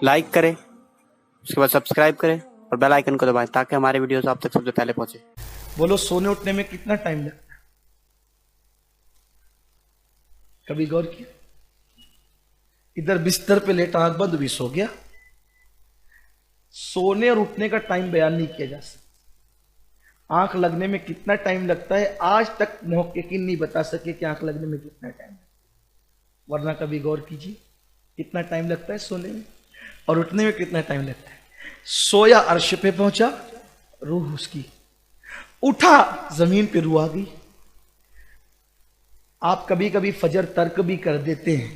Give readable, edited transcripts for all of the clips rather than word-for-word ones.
Like करें, उसके बाद सब्सक्राइब करें और बेल आइकन को दबाएं ताकि हमारे वीडियोस आप तक सबसे पहले पहुंचे। बोलो, सोने उठने में कितना टाइम लगता है? कभी गौर किया? इधर बिस्तर पे लेटा, आंख बंद भी सो गया। सोने और उठने का टाइम बयान नहीं किया जा सकता। आंख लगने में कितना टाइम लगता है आज तक मुहक्किकीन नहीं बता सके कि आंख लगने में कितना टाइम है। वरना कभी गौर कीजिए, कितना टाइम लगता है सोने में और उठने में कितना टाइम लगता है। सोया अर्श पे पहुंचा, रूह उसकी, उठा जमीन पे रूह आ गई। आप कभी कभी फजर तर्क भी कर देते हैं,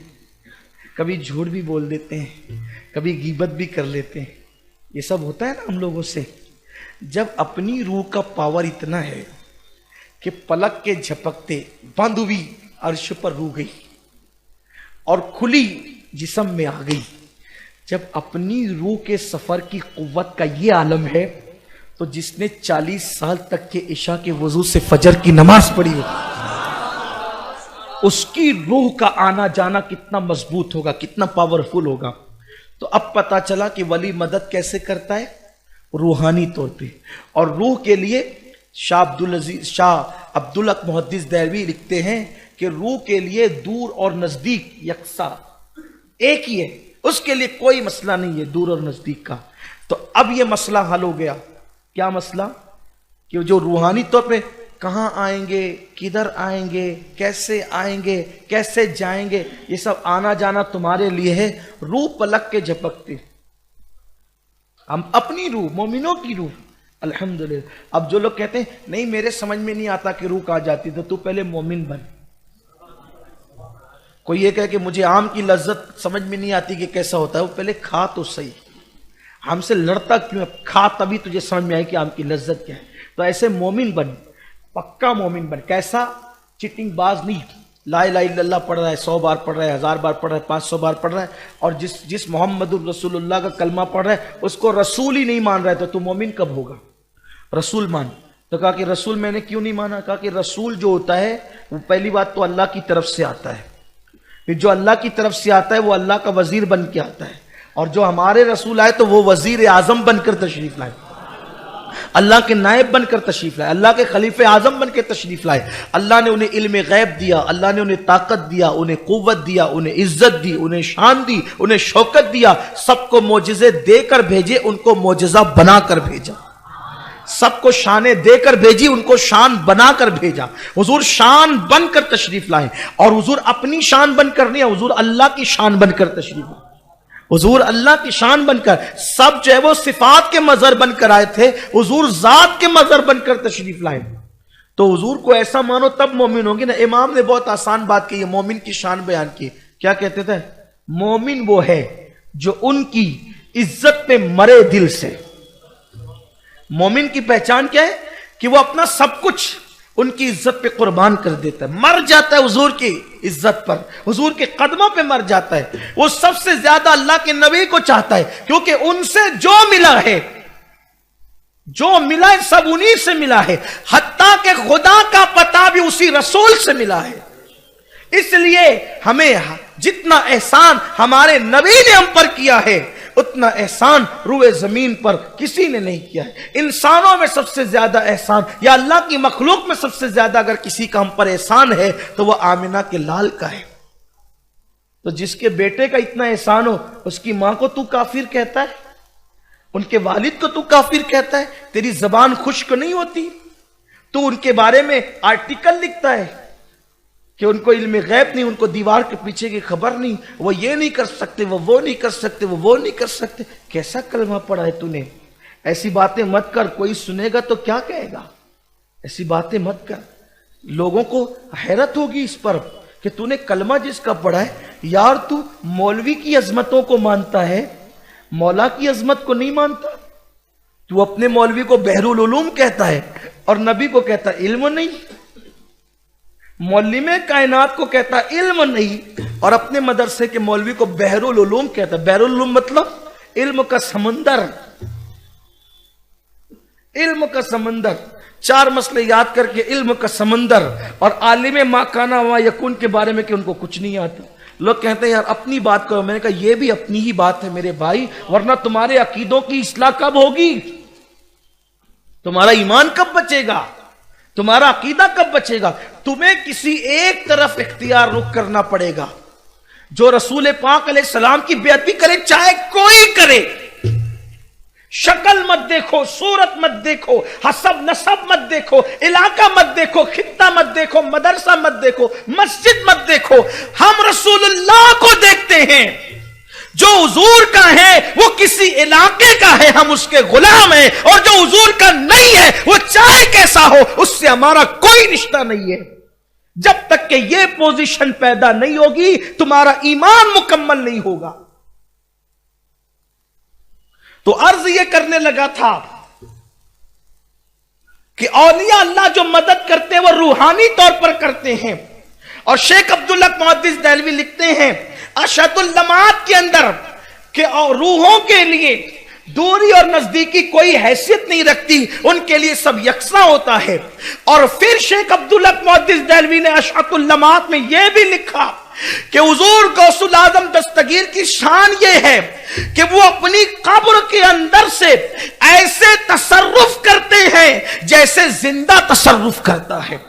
कभी झूठ भी बोल देते हैं, कभी गीबत भी कर लेते हैं। ये सब होता है ना हम लोगों से। जब अपनी रूह का पावर इतना है कि पलक के झपकते बंद हुई अर्श पर रूह गई और खुली जिस्म में आ गई। जब अपनी रूह के सफर की कुव्वत का ये आलम है तो जिसने 40 साल तक के इशा के वजू से फजर की नमाज पढ़ी हो, उसकी रूह का आना जाना कितना मजबूत होगा, कितना पावरफुल होगा। तो अब पता चला कि वली मदद कैसे करता है, रूहानी तौर पे। और रूह के लिए शाह अब्दुल हक मुहद्दिस देहलवी लिखते हैं कि रूह के लिए दूर और नजदीक यकसा एक ही है, उसके लिए कोई मसला नहीं है दूर और नजदीक का। तो अब यह मसला हल हो गया। क्या मसला? कि जो रूहानी तौर पे कहां आएंगे, किधर आएंगे, कैसे जाएंगे, ये सब आना जाना तुम्हारे लिए है। रूह पलक के झपकते, हम अपनी रूह, मोमिनों की रूह, अल्हम्दुलिल्लाह। अब जो लोग कहते हैं नहीं मेरे समझ में नहीं आता कि रूह कहां जाती, तो तू पहले मोमिन बन। कोई ये कहे कि मुझे आम की लज्जत समझ में नहीं आती कि कैसा होता है, वो पहले खा तो सही। हमसे लड़ता क्यों है? खा, तभी तुझे समझ में आए कि आम की लज्जत क्या है। तो ऐसे मोमिन बन, पक्का मोमिन बन। कैसा? चिटिंग बाज नहीं। ला इलाहा इल्लल्लाह पढ़ रहा है, 100 बार पढ़ रहा है, 1000 बार पढ़ रहा है, 500 बार पढ़ रहा है, और जिस मोहम्मदुर रसूलुल्लाह का कलमा पढ़ रहा है उसको रसूल ही नहीं मान रहा है, तो तू मोमिन कब होगा? रसूल मान। तो कहा कि रसूल मैंने क्यों नहीं माना? कहा कि रसूल जो होता है वो पहली बात तो अल्लाह की तरफ से आता है। फिर जो अल्लाह की तरफ से आता है वो अल्लाह का वजीर बन के आता है, और जो हमारे रसूल आए तो वो वजीर आजम बनकर तशरीफ लाए, अल्लाह के नायब बनकर तशरीफ लाए, अल्लाह के खलीफे आजम बनकर तशरीफ लाए। अल्लाह ने उन्हें इल्म गैब दिया, अल्लाह ने उन्हें ताकत दिया, उन्हें कुव्वत दिया, उन्हें इज्जत दी, उन्हें शान दी, उन्हें शौकत दिया। सबको मोजिजे देकर भेजे, उनको मोजिजा बनाकर भेजा। सबको शाने देकर भेजी, उनको शान बनाकर भेजा। हुजूर शान बनकर तशरीफ लाए, और हुजूर अपनी शान बनकर नहीं, हुजूर अल्लाह की शान बनकर तशरीफ लाए। हुजूर अल्लाह की शान बनकर, सब जो है वो सिफात के मजहर बनकर आए थे, हुजूर जात के मजहर बनकर तशरीफ लाए। तो हुजूर को ऐसा मानो तब मोमिन होंगे ना। इमाम ने बहुत आसान बात की है, मोमिन की शान बयान की। क्या कहते थे? मोमिन वो है जो उनकी इज्जत पे मरे दिल से। मोमिन की पहचान क्या है? कि वो अपना सब कुछ उनकी इज्जत पे कुर्बान कर देता है, मर जाता है हुजूर की इज्जत पर, हुजूर के कदमों पे मर जाता है। वो सबसे ज्यादा अल्लाह के नबी को चाहता है, क्योंकि उनसे जो मिला है, जो मिला है सब उन्हीं से मिला है। हत्ता के खुदा का पता भी उसी रसूल से मिला है। इसलिए हमें जितना एहसान हमारे नबी ने हम पर किया है, उतना एहसान रूए जमीन पर किसी ने नहीं किया है। इंसानों में सबसे ज्यादा एहसान, या अल्लाह की मखलूक में सबसे ज्यादा अगर किसी का हम पर एहसान है तो वह आमिना के लाल का है। तो जिसके बेटे का इतना एहसान हो, उसकी मां को तू काफिर कहता है, उनके वालिद को तू काफिर कहता है, तेरी जबान खुश्क नहीं होती? तू उनके बारे में आर्टिकल लिखता है कि उनको इल्म गैब नहीं, उनको दीवार के पीछे की खबर नहीं, वो ये नहीं कर सकते, वो नहीं कर सकते, वो नहीं कर सकते। कैसा कलमा पढ़ा है तूने? ऐसी बातें मत कर, कोई सुनेगा तो क्या कहेगा? ऐसी बातें मत कर। लोगों को हैरत होगी इस पर कि तूने कलमा जिसका पढ़ा है। यार तू मौलवी की अजमतों को मानता है, मौला की अजमत को नहीं मानता। तू अपने मौलवी को बहरुल उलूम कहता है और नबी को कहता है इल्म नहीं। मौलवी कायनात को कहता है इल्म नहीं, और अपने मदरसे के मौलवी को बहरुल उलूम कहता है। बहरुल उलूम मतलब इल्म का समंदर। इल्म का समंदर, 4 मसले याद करके इल्म का समंदर। और आलिम माकाना व यकुन के बारे में कि उनको कुछ नहीं आता। लोग कहते हैं यार अपनी बात करो, मैंने कहा ये भी अपनी ही बात है मेरे भाई, वरना तुम्हारे अकीदों की इस्लाह कब होगी? तुम्हारा ईमान कब बचेगा? तुम्हारा अकीदा कब बचेगा? तुम्हें किसी एक तरफ इख्तियार रुख करना पड़ेगा। जो रसूल पाक अलैहिस्सलाम की बेअदबी करे, चाहे कोई करे, शक्ल मत देखो, सूरत मत देखो, हसब नसब मत देखो, इलाका मत देखो, खित्ता मत देखो, मदरसा मत देखो, मस्जिद मत देखो, हम रसूलुल्लाह को देखते हैं। जो हुजूर का है वो किसी इलाके का है, हम उसके गुलाम हैं, और जो हुजूर का नहीं है वो चाहे कैसा हो उससे हमारा कोई रिश्ता नहीं है। जब तक कि ये पोजीशन पैदा नहीं होगी तुम्हारा ईमान मुकम्मल नहीं होगा। तो अर्ज ये करने लगा था कि औलिया अल्लाह जो मदद करते हैं वो रूहानी तौर पर करते हैं। और शेख अब्दुल्ला मुहद्दिस देहलवी लिखते हैं अशदुल लमात के अंदर कि रूहों के लिए दूरी और नजदीकी कोई हैसियत नहीं रखती, उनके लिए सब यकसा होता है। और फिर शेख अब्दुल्ला मुहद्दिस देहलवी ने अशदुल लमात में यह भी लिखा कि हुजूर गौसुल आजम दस्तगीर की शान ये है कि वो अपनी कब्र के अंदर से ऐसे तसर्रुफ करते हैं जैसे जिंदा तसर्रुफ करता है।